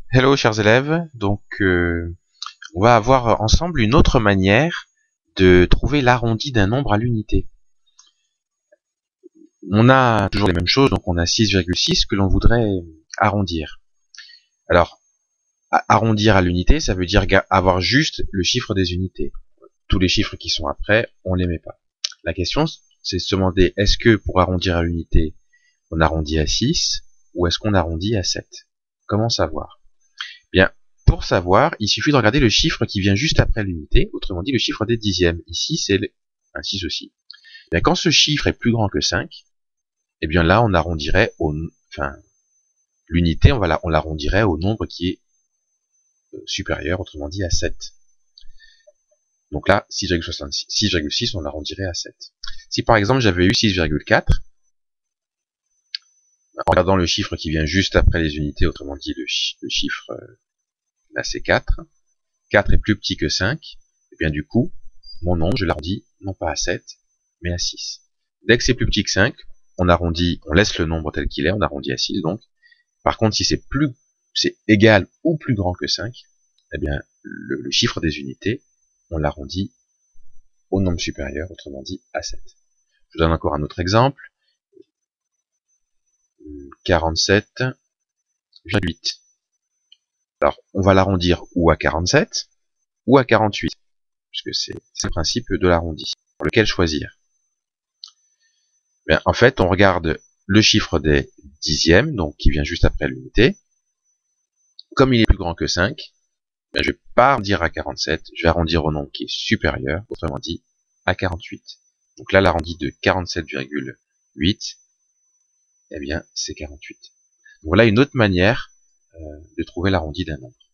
Hello chers élèves, on va avoir ensemble une autre manière de trouver l'arrondi d'un nombre à l'unité. On a toujours les mêmes choses, donc on a 6,6 que l'on voudrait arrondir. Alors, arrondir à l'unité, ça veut dire avoir juste le chiffre des unités. Tous les chiffres qui sont après, on les met pas. La question, c'est de se demander, est-ce que pour arrondir à l'unité, on arrondit à 6 ou est-ce qu'on arrondit à 7? Comment savoir? Bien, pour savoir, il suffit de regarder le chiffre qui vient juste après l'unité, autrement dit le chiffre des dixièmes. Ici, c'est un 6 aussi. Bien, quand ce chiffre est plus grand que 5, eh bien là, on arrondirait l'unité, on l'arrondirait au nombre qui est supérieur, autrement dit à 7. Donc là, 6,6, on l'arrondirait à 7. Si par exemple j'avais eu 6,4, en regardant le chiffre qui vient juste après les unités, autrement dit le chiffre, là c'est 4, 4 est plus petit que 5, et bien du coup, mon nombre, je l'arrondis non pas à 7, mais à 6. Dès que c'est plus petit que 5, on arrondit, on laisse le nombre tel qu'il est, on arrondit à 6 donc. Par contre, si c'est égal ou plus grand que 5, eh bien le chiffre des unités, on l'arrondit au nombre supérieur, autrement dit à 7. Je vous donne encore un autre exemple. 47,8. Alors, on va l'arrondir ou à 47 ou à 48, puisque c'est le principe de l'arrondi. Lequel choisir? Bien, en fait, on regarde le chiffre des dixièmes, donc qui vient juste après l'unité. Comme il est plus grand que 5, bien, je ne vais pas arrondir à 47, je vais arrondir au nombre qui est supérieur, autrement dit à 48. Donc là, l'arrondi de 47,8, eh bien, c'est 48. Donc voilà une autre manière de trouver l'arrondi d'un nombre.